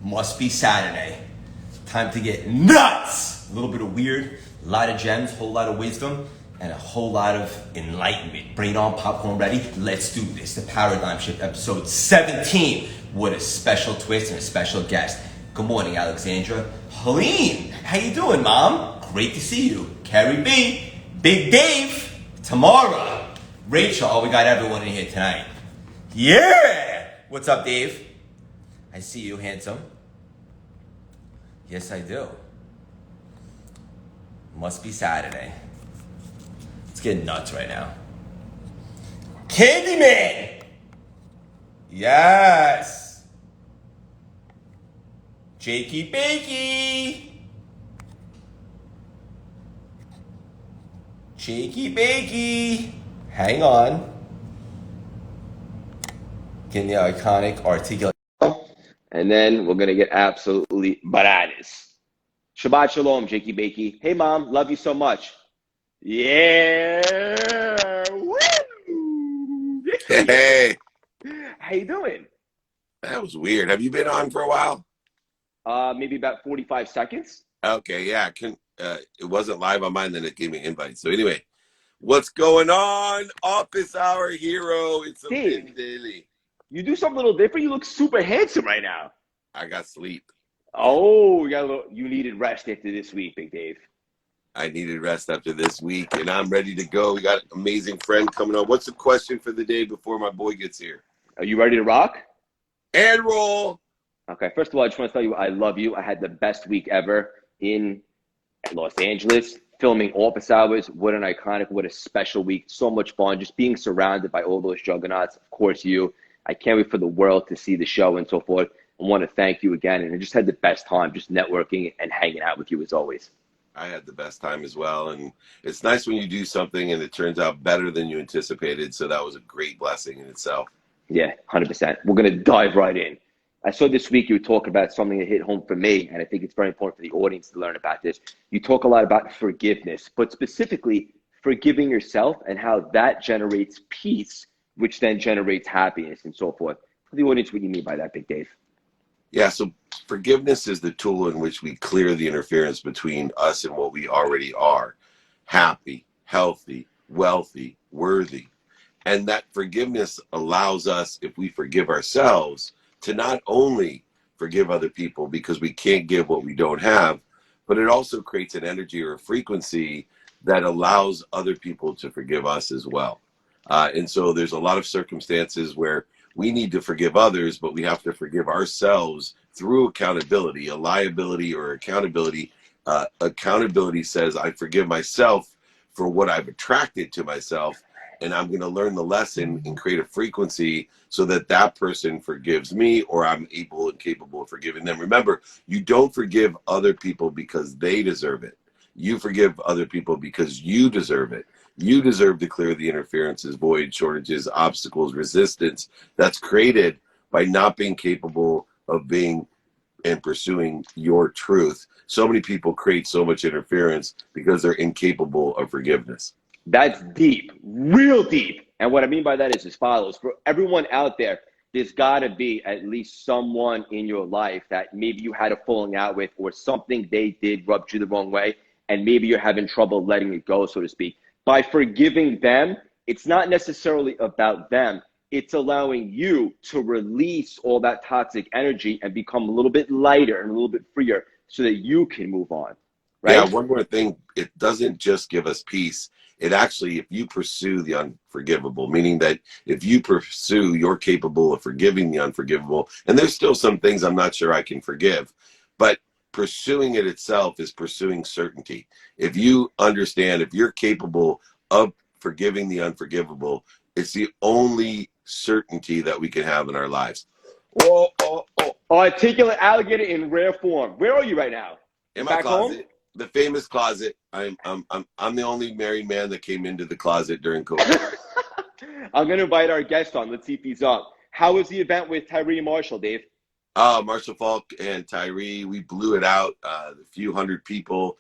Must be Saturday. Time to get nuts! A little bit of weird, a lot of gems, a whole lot of wisdom, and a whole lot of enlightenment. Brain on, popcorn ready. Let's do this. The Paradigm Shift, episode 17. What a special twist and a special guest. Good morning, Alexandra. Helene, how you doing, Mom? Great to see you. Carrie B, Big Dave, Tamara, Rachel. Oh, we got everyone in here tonight. Yeah! What's up, Dave? I see you, handsome. Yes, I do. Must be Saturday. Let's get nuts right now. Candyman! Yes! Jakey Bakey! Jakey Bakey! Hang on. Getting the Iconic Articulate. And then we're going to get absolutely bananas. Shabbat Shalom, Jakey Bakey. Hey, Mom. Love you so much. Yeah. Woo! Hey. How you doing? That was weird. Have you been on for a while? Maybe about 45 seconds. Okay, yeah. It wasn't live on mine, then it gave me an invite. So anyway, what's going on? Office Hour Hero. It's a Pin Daily. You do something a little different. You look super handsome right now. I got sleep. Oh, you needed rest after this week, Big Dave. I needed rest after this week, and I'm ready to go. We got an amazing friend coming on. What's the question for the day before my boy gets here? Are you ready to rock? And roll. Okay, first of all, I just want to tell you I love you. I had the best week ever in Los Angeles, filming Office Hours. What an iconic, what a special week. So much fun, just being surrounded by all those juggernauts. Of course, you. I can't wait for the world to see the show and so forth. I want to thank you again. And I just had the best time just networking and hanging out with you as always. I had the best time as well. And it's nice when you do something and it turns out better than you anticipated. So that was a great blessing in itself. Yeah, 100%. We're going to dive right in. I saw this week you were talking about something that hit home for me, and I think it's very important for the audience to learn about this. You talk a lot about forgiveness, but specifically forgiving yourself and how that generates peace, which then generates happiness and so forth. For the audience, what do you mean by that, Big Dave? Yeah, so forgiveness is the tool in which we clear the interference between us and what we already are. Happy, healthy, wealthy, worthy. And that forgiveness allows us, if we forgive ourselves, to not only forgive other people because we can't give what we don't have, but it also creates an energy or a frequency that allows other people to forgive us as well. And so there's a lot of circumstances where we need to forgive others, but we have to forgive ourselves through accountability, a liability or accountability. Accountability says I forgive myself for what I've attracted to myself, and I'm going to learn the lesson and create a frequency so that that person forgives me, or I'm able and capable of forgiving them. Remember, you don't forgive other people because they deserve it. You forgive other people because you deserve it. You deserve to clear the interferences, void, shortages, obstacles, resistance that's created by not being capable of being and pursuing your truth. So many people create so much interference because they're incapable of forgiveness. That's deep, real deep. And what I mean by that is as follows. For everyone out there, there's got to be at least someone in your life that maybe you had a falling out with, or something they did rubbed you the wrong way, and maybe you're having trouble letting it go, so to speak. By forgiving them, it's not necessarily about them. It's allowing you to release all that toxic energy and become a little bit lighter and a little bit freer so that you can move on. Right? Yeah, one more thing. It doesn't just give us peace. It actually, if you pursue the unforgivable, meaning that if you pursue, you're capable of forgiving the unforgivable. And there's still some things I'm not sure I can forgive, but pursuing it itself is pursuing certainty. If you understand, if you're capable of forgiving the unforgivable, it's the only certainty that we can have in our lives. Articulate Alligator in rare form. Where are you right now? In my closet, home? The famous closet. I'm the only married man that came into the closet during COVID. I'm going to invite our guest on. Let's see if he's up. How was the event with Tyree and Marshall, Dave? Marshall Falk and Tyree, we blew it out, a few hundred people.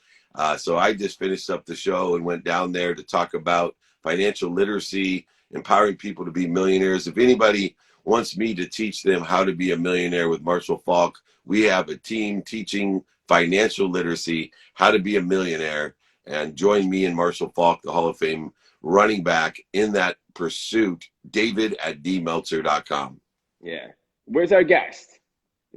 So I just finished up the show and went down there to talk about financial literacy, empowering people to be millionaires. If anybody wants me to teach them how to be a millionaire with Marshall Falk. We have a team teaching financial literacy, how to be a millionaire, and join me and Marshall Falk, the Hall of Fame running back, in that pursuit. David at dmeltzer.com. Yeah. Where's our guest?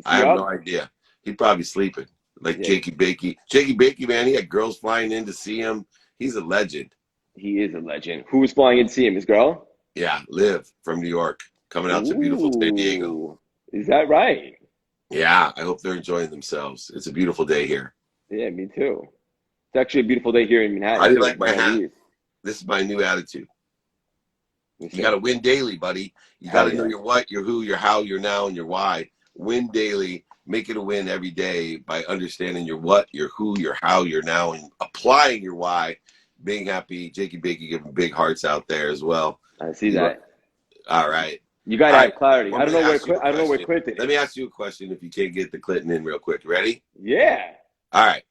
I have no idea. He'd probably sleeping. Like Jakey Bakey. Jakey Bakey, man, he had girls flying in to see him. He's a legend. He is a legend. Who was flying in to see him? His girl? Yeah, Liv from New York, coming out to beautiful San Diego. Is that right? Yeah, I hope they're enjoying themselves. It's a beautiful day here. Yeah, me too. It's actually a beautiful day here in Manhattan. I like my hat. This is my new attitude. You got to win daily, buddy. You got to know your what, your who, your how, your now, and your why. Win daily. Make it a win every day by understanding your what, your who, your how, your now, and applying your why. Being happy. Jakey Bakey giving big hearts out there as well. I see that. All right. You got to have clarity. I don't know where Clinton is. Let me ask you a question if you can't get the Clinton in real quick. Ready? Yeah. All right.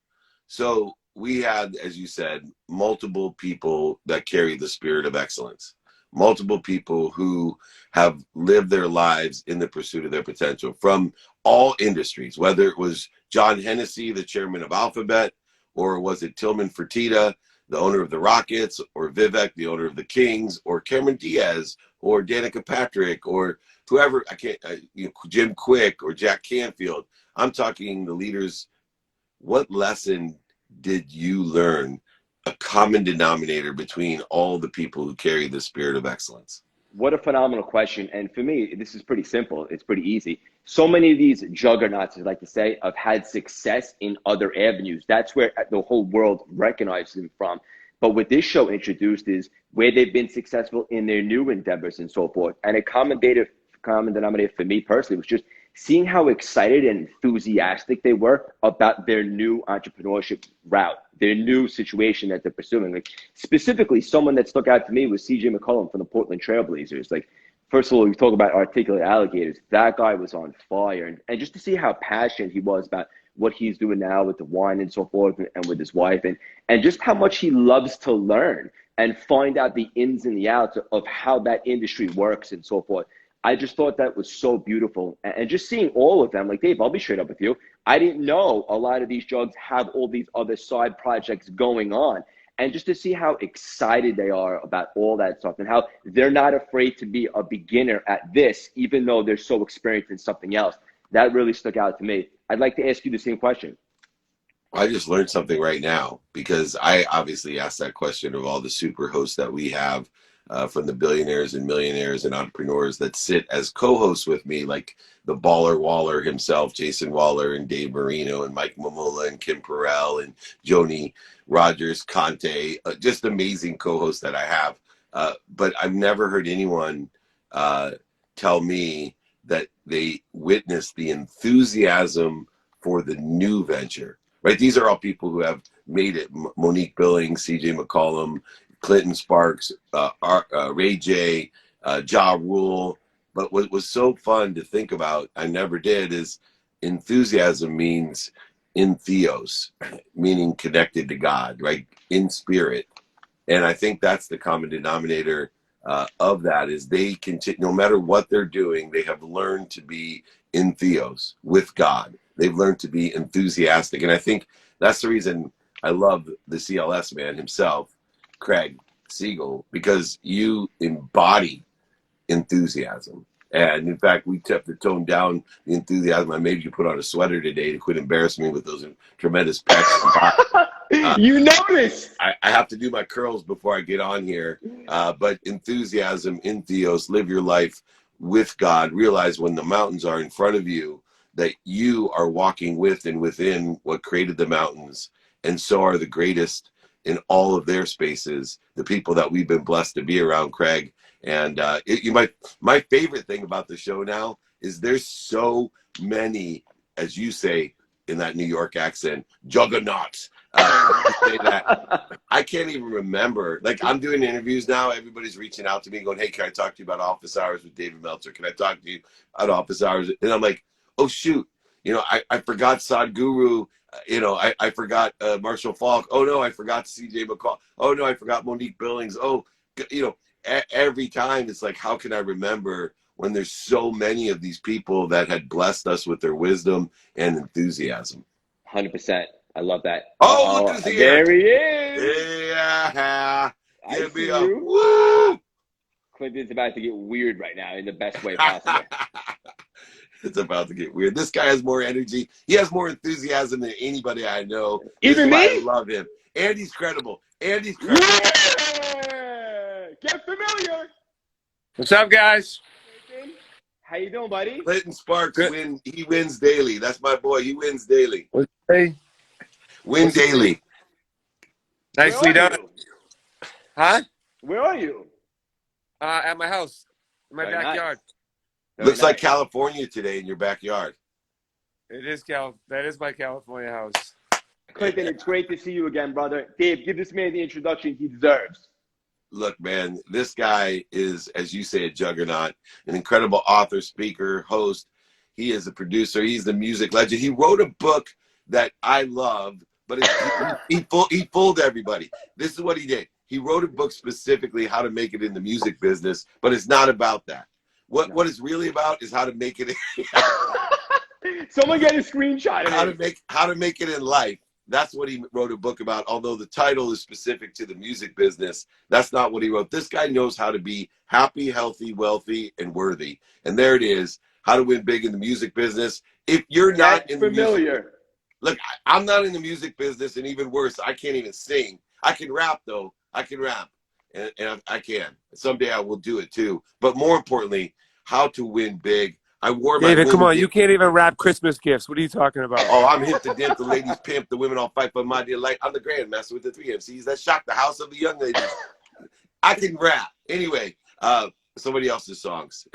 So we had, as you said, multiple people that carry the spirit of excellence. Multiple people who have lived their lives in the pursuit of their potential from all industries, whether it was John Hennessy, the chairman of Alphabet, or was it Tillman Fertitta, the owner of the Rockets, or Vivek, the owner of the Kings, or Cameron Diaz, or Danica Patrick, or whoever, Jim Quick, or Jack Canfield. I'm talking the leaders. What lesson did you learn, a common denominator between all the people who carry the spirit of excellence? What a phenomenal question. And for me, this is pretty simple. It's pretty easy. So many of these juggernauts, as I like to say, have had success in other avenues. That's where the whole world recognizes them from. But what this show introduced is where they've been successful in their new endeavors and so forth. And a common denominator for me personally was just seeing how excited and enthusiastic they were about their new entrepreneurship route, their new situation that they're pursuing. Like specifically, someone that stuck out to me was CJ McCollum from the Portland Trailblazers. Like, first of all, we talk about Articulate Alligators. That guy was on fire. And just to see how passionate he was about what he's doing now with the wine and so forth and with his wife, and just how much he loves to learn and find out the ins and the outs of how that industry works and so forth. I just thought that was so beautiful. And just seeing all of them, like, Dave, I'll be straight up with you. I didn't know a lot of these jugs have all these other side projects going on. And just to see how excited they are about all that stuff and how they're not afraid to be a beginner at this, even though they're so experienced in something else, that really stuck out to me. I'd like to ask you the same question. I just learned something right now because I obviously asked that question of all the super hosts that we have. From the billionaires and millionaires and entrepreneurs that sit as co-hosts with me, like the Baller Waller himself, Jason Waller, and Dave Marino, and Mike Mamola, and Kim Perrell, and Joni Rogers, Conte, just amazing co-hosts that I have. But I've never heard anyone tell me that they witnessed the enthusiasm for the new venture, right? These are all people who have made it. Monique Billings, CJ McCollum, Clinton Sparks, Ray J, Ja Rule. But what was so fun to think about, I never did, is enthusiasm means in theos, meaning connected to God, right? In spirit. And I think that's the common denominator of that is they continue, no matter what they're doing, they have learned to be in theos with God. They've learned to be enthusiastic. And I think that's the reason I love the CLS man himself, Craig Siegel, because you embody enthusiasm. And in fact, we have to tone down the enthusiasm. I made you put on a sweater today to quit embarrassing me with those tremendous pecs. You noticed. I have to do my curls before I get on here. But enthusiasm, in theos, live your life with God. Realize when the mountains are in front of you that you are walking with and within what created the mountains. And so are the greatest in all of their spaces, the people that we've been blessed to be around, Craig. And my favorite thing about the show now is there's so many, as you say in that New York accent, juggernauts. Say that. I can't even remember. Like, I'm doing interviews now. Everybody's reaching out to me going, hey, can I talk to you about office hours with David Meltzer? Can I talk to you about office hours? And I'm like, oh, shoot. I forgot Sadhguru. I forgot Marshall Falk. Oh, no, I forgot CJ McCall. Oh, no, I forgot Monique Billings. Oh, every time it's like, how can I remember when there's so many of these people that had blessed us with their wisdom and enthusiasm. 100%. I love that. Oh, look who's here. There he is. Yeah. I Give me see a you. woo. Clinton's about to get weird right now in the best way possible. It's about to get weird. This guy has more energy. He has more enthusiasm than anybody I know. Even me? I love him. And he's credible. Yeah! Get familiar. What's up, guys? How you doing, buddy? Clinton Sparks he wins daily. That's my boy. He wins daily. Hey. Win daily. Nicely done. Huh? Where are you? At my house. In my backyard. Nice. Looks like California today in your backyard. It is that is my California house. Clinton, it's great to see you again, brother. Dave, give this man the introduction he deserves. Look, man, this guy is, as you say, a juggernaut, an incredible author, speaker, host. He is a producer. He's the music legend. He wrote a book that I love, but he fooled everybody. This is what he did. He wrote a book specifically how to make it in the music business, but it's not about that. What it's really about is how to make it. Someone get a screenshot of it. How to make it in life. That's what he wrote a book about. Although the title is specific to the music business, that's not what he wrote. This guy knows how to be happy, healthy, wealthy, and worthy. And there it is. How to win big in the music business. If you're not in familiar. Look, I'm not in the music business, and even worse, I can't even sing. I can rap though. I can rap, and I can. Someday I will do it too. But more importantly, how to win big. I wore my David, come on, you can't even wrap Christmas gifts. What are you talking about? Oh, I'm hip to dip, the ladies pimp, the women all fight for my delight. I'm the grandmaster with the 3 MCs that shock the house of the young ladies. I can rap. Anyway, somebody else's songs.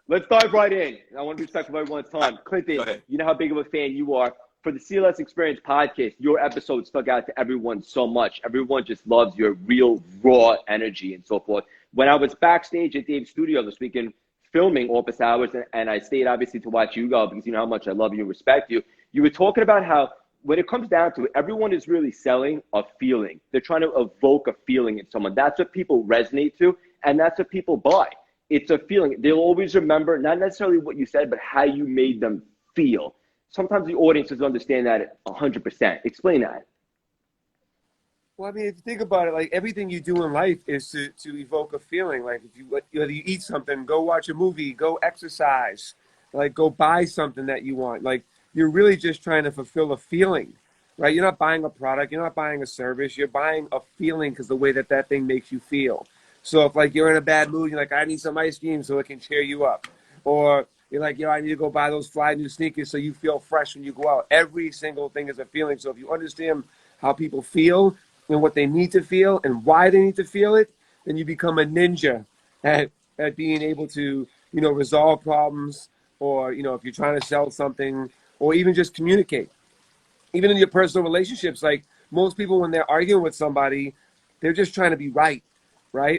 Let's dive right in. I want to be respectful of everyone's time. Clinton, you know how big of a fan you are. For the CLS Experience podcast, your episode stuck out to everyone so much. Everyone just loves your real, raw energy and so forth. When I was backstage at Dave's studio this weekend, filming Office Hours, and I stayed obviously to watch you go because you know how much I love you and respect you. You were talking about how when it comes down to it, everyone is really selling a feeling. They're trying to evoke a feeling in someone. That's what people resonate to, and that's what people buy. It's a feeling. They'll always remember not necessarily what you said, but how you made them feel. Sometimes the audience doesn't understand that 100%. Explain that. Well, I mean, if you think about it, like everything you do in life is to evoke a feeling. Like if you eat something, go watch a movie, go exercise, like go buy something that you want. Like you're really just trying to fulfill a feeling, right? You're not buying a product, you're not buying a service, you're buying a feeling because the way that thing makes you feel. So if like you're in a bad mood, you're like, I need some ice cream so it can cheer you up. Or you're like, I need to go buy those fly new sneakers so you feel fresh when you go out. Every single thing is a feeling. So if you understand how people feel and what they need to feel and why they need to feel it, then you become a ninja at being able to, resolve problems, or, if you're trying to sell something, or even just communicate. Even in your personal relationships, like most people, when they're arguing with somebody, they're just trying to be right?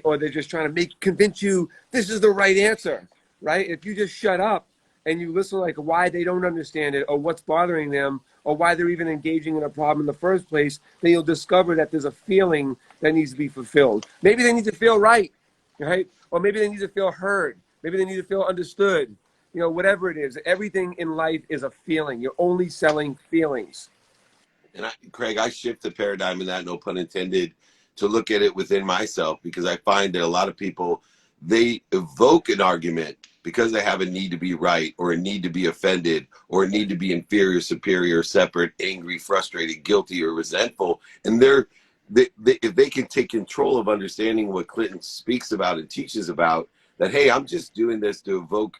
Or they're just trying to convince you this is the right answer, right? If you just shut up and you listen like why they don't understand it or what's bothering them or why they're even engaging in a problem in the first place, then you'll discover that there's a feeling that needs to be fulfilled. Maybe they need to feel right? Or maybe they need to feel heard. Maybe they need to feel understood. Whatever it is, everything in life is a feeling. You're only selling feelings. And Craig, I shift the paradigm in that, no pun intended, to look at it within myself, because I find that a lot of people, they evoke an argument because they have a need to be right or a need to be offended or a need to be inferior, superior, separate, angry, frustrated, guilty, or resentful. And if they can take control of understanding what Clinton speaks about and teaches about, that, hey, I'm just doing this to evoke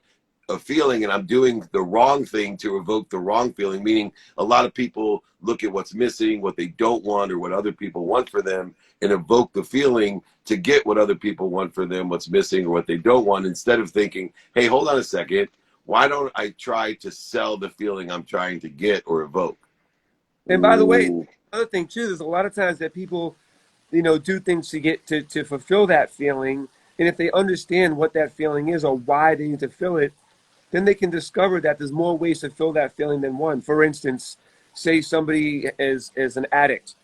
a feeling and I'm doing the wrong thing to evoke the wrong feeling, meaning a lot of people look at what's missing, what they don't want, or what other people want for them, and evoke the feeling to get what other people want for them, what's missing or what they don't want, instead of thinking, hey, hold on a second, why don't I try to sell the feeling I'm trying to get or evoke? And by the way, another thing too, there's a lot of times that people, do things to get to fulfill that feeling. And if they understand what that feeling is or why they need to feel it, then they can discover that there's more ways to fill that feeling than one. For instance, say somebody is an addict,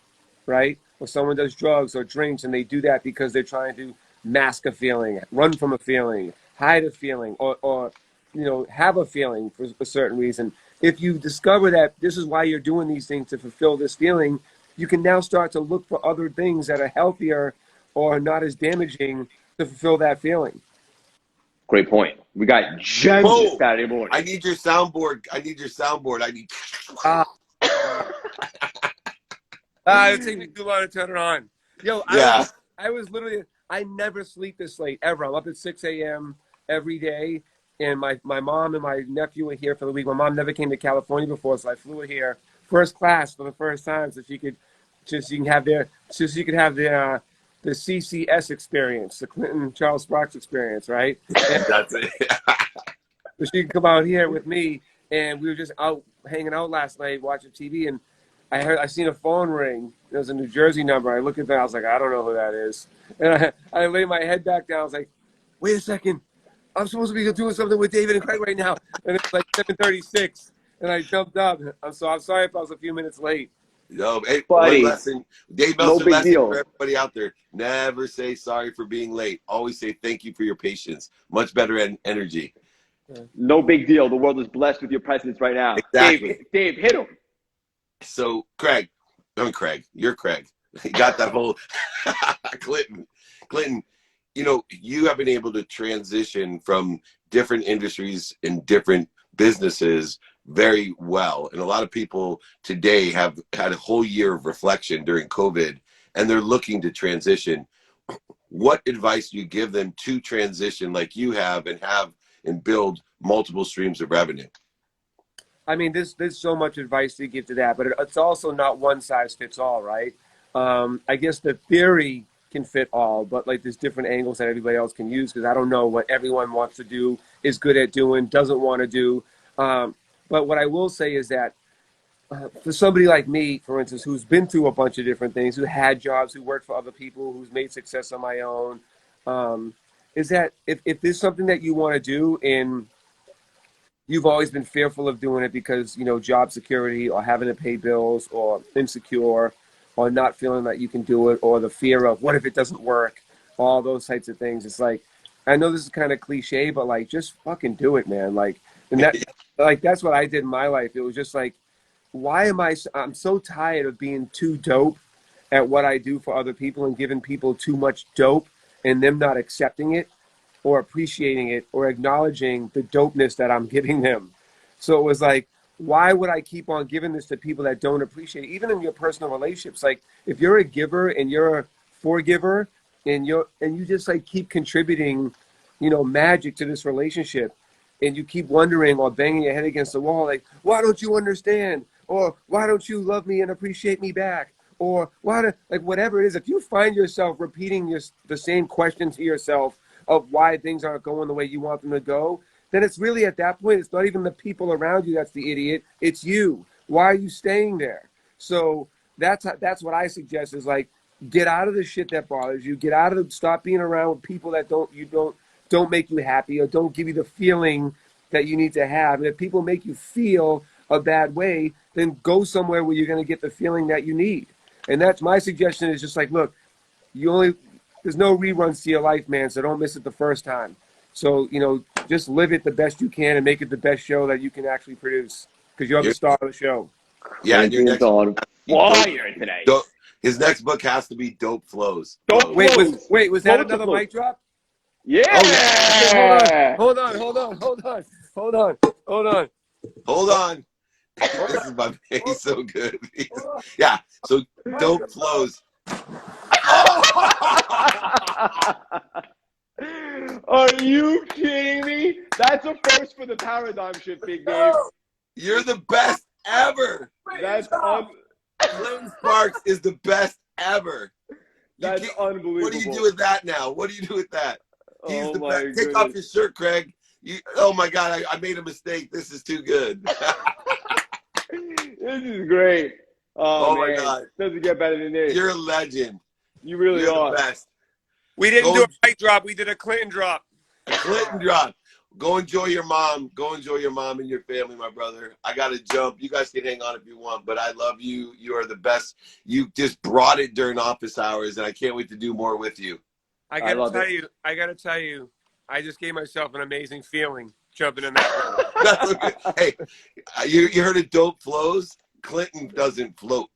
right? Or someone does drugs or drinks, and they do that because they're trying to mask a feeling, run from a feeling, hide a feeling, or have a feeling for a certain reason. If you discover that this is why you're doing these things to fulfill this feeling, you can now start to look for other things that are healthier or not as damaging to fulfill that feeling. Great point. We got gems this Boom. Saturday morning. I need your soundboard. I need your soundboard. I need. It takes me too long to turn it on. Yo, I was literally, I never sleep this late, ever. I'm up at 6 a.m. every day, and my mom and my nephew are here for the week. My mom never came to California before, so I flew her here first class for the first time, so she could the CCS experience, the Clinton Charles Sparks experience, right? And That's it. so she could come out here with me, and we were just out hanging out last night watching TV, and I seen a phone ring. It was a New Jersey number. I looked at that. I was like, I don't know who that is. And I laid my head back down. I was like, wait a second. I'm supposed to be doing something with David and Craig right now. And it's like 7:36. And I jumped up. I'm sorry if I was a few minutes late. No, hey, Buddy, one lesson. Dave no Meltzer big lesson deal. for everybody out there. Never say sorry for being late. Always say thank you for your patience. Much better energy. No big deal. The world is blessed with your presence right now. Exactly. Dave, hit him. So, Craig, I'm Craig. You're Craig. You got that whole Clinton, you have been able to transition from different industries and different businesses very well. And a lot of people today have had a whole year of reflection during COVID, and they're looking to transition. What advice do you give them to transition like you have and build multiple streams of revenue? I mean, there's so much advice to give to that, but it's also not one size fits all, right? I guess the theory can fit all, but like there's different angles that everybody else can use because I don't know what everyone wants to do, is good at doing, doesn't want to do. But what I will say is that for somebody like me, for instance, who's been through a bunch of different things, who had jobs, who worked for other people, who's made success on my own, is that if there's something that you want to do and you've always been fearful of doing it because, job security or having to pay bills or insecure or not feeling that you can do it or the fear of what if it doesn't work, all those types of things. It's like, I know this is kind of cliche, but like, just fucking do it, man. Like, and that's what I did in my life. It was just like, I'm so tired of being too dope at what I do for other people and giving people too much dope and them not accepting it or appreciating it or acknowledging the dopeness that I'm giving them. So it was like, why would I keep on giving this to people that don't appreciate it? Even in your personal relationships, like if you're a giver and you're a forgiver and you just like keep contributing, magic to this relationship and you keep wondering or banging your head against the wall, like, why don't you understand? Or why don't you love me and appreciate me back? Or whatever it is, if you find yourself repeating the same question to yourself of why things aren't going the way you want them to go, then it's really at that point, it's not even the people around you that's the idiot, it's you. Why are you staying there? So that's what I suggest is like, get out of the shit that bothers you, stop being around with people that don't make you happy or don't give you the feeling that you need to have. And if people make you feel a bad way, then go somewhere where you're going to get the feeling that you need. And that's my suggestion is just like, look, there's no reruns to your life, man, so don't miss it the first time. So, just live it the best you can and make it the best show that you can actually produce because you're the star of the show. Yeah, and your next on fire today. His next book has to be Dope Flows. Dope Wait, Flows. was that another mic drop? Yeah. Oh, yeah. Hold on. Hold on. This is my he's so good. Yeah. So Dope Flows. Are you kidding me? That's a first for the paradigm shift, Big Dave. You're the best ever. That's Clinton Sparks is the best ever. That's unbelievable. What do you do with that now? What do you do with that? He's the best. Goodness. Take off your shirt, Craig. Oh my God, I made a mistake. This is too good. This is great. Oh my man. God. Doesn't get better than this. You're a legend. You really You're are. the best. We didn't do a mic drop. We did a Clinton drop. A Clinton drop. Go enjoy your mom. Go enjoy your mom and your family, my brother. I got to jump. You guys can hang on if you want, but I love you. You are the best. You just brought it during office hours, and I can't wait to do more with you. I I gotta love tell it. you, I just gave myself an amazing feeling jumping in that. That's okay. Hey, you heard of dope flows? Clinton doesn't float.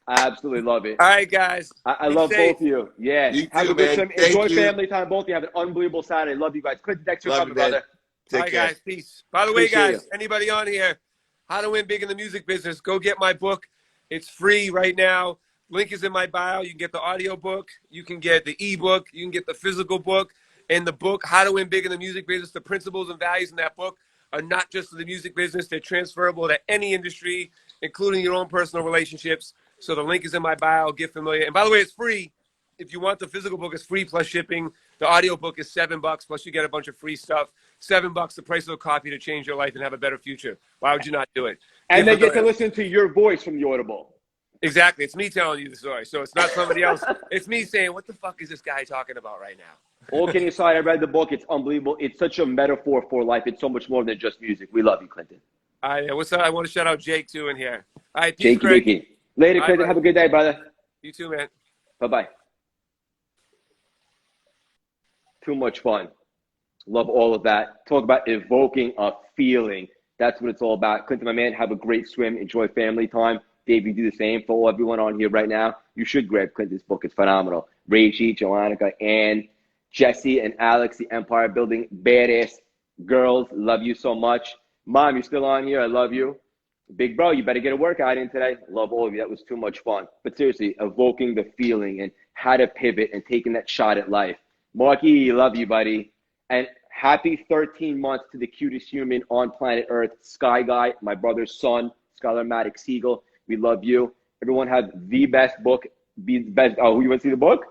I absolutely love it. All right, guys. I Be love safe. both of you. Yeah. You Have too, a good man. swim. Thank Enjoy you. family time. Both of you have an unbelievable Saturday. Love you guys. Clinton, thanks for Love coming, you, man. brother. All Take right, care. guys. Peace. By the way, Appreciate guys, you. anybody on here, How to Win Big in the Music Business, go get my book. It's free right now. Link is in my bio. You can get the audio book. You can get the ebook. You can get the physical book. And the book, How to Win Big in the Music Business, the principles and values in that book are not just for the music business. They're transferable to any industry, including your own personal relationships. So the link is in my bio. Get familiar. And by the way, it's free. If you want the physical book, it's free plus shipping. The audio book is $7 plus you get a bunch of free stuff. $7, the price of a copy to change your life and have a better future. Why would you not do it? And they get to familiar. listen to your voice from the Audible. Exactly. It's me telling you the story. So it's not somebody else. It's me saying, what the fuck is this guy talking about right now? All kidding aside, I read the book. It's unbelievable. It's such a metaphor for life. It's so much more than just music. We love you, Clinton. All right. What's up? I want to shout out Jake, too, in here. All right. Peace, Jakey, Greg. Jakey. Later, All right, Clinton. buddy. Have a good day, brother. You too, man. Bye-bye. Too much fun. Love all of that. Talk about evoking a feeling. That's what it's all about. Clinton, my man, have a great swim. Enjoy family time. Dave, you do the same for everyone on here right now. You should grab Clinton's book. It's phenomenal. Rachie, Joannica, Ann, Jesse, and Alex, the Empire Building. Badass girls. Love you so much. Mom, you're still on here. I love you. Big bro, you better get a workout in today. Love all of you. That was too much fun. But seriously, evoking the feeling and how to pivot and taking that shot at life. Marky, love you, buddy. And happy 13 months to the cutest human on planet Earth, Sky Guy, my brother's son, Skylar Maddox Siegel. We love you. Everyone have the best book. Be the best. Oh, you want to see the book?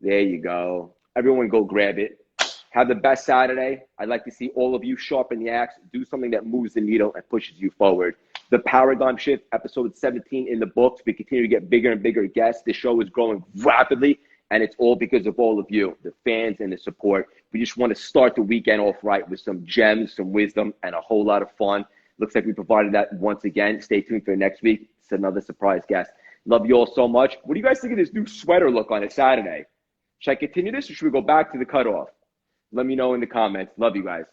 There you go. Everyone go grab it. Have the best Saturday. I'd like to see all of you sharpen the axe, do something that moves the needle and pushes you forward. The Paradigm Shift, episode 17 in the books. We continue to get bigger and bigger guests. The show is growing rapidly, and it's all because of all of you, the fans and the support. We just want to start the weekend off right with some gems, some wisdom, and a whole lot of fun. Looks like we provided that once again. Stay tuned for next week. It's another surprise guest. Love you all so much. What do you guys think of this new sweater look on a Saturday? Should I continue this or should we go back to the cutoff? Let me know in the comments. Love you guys.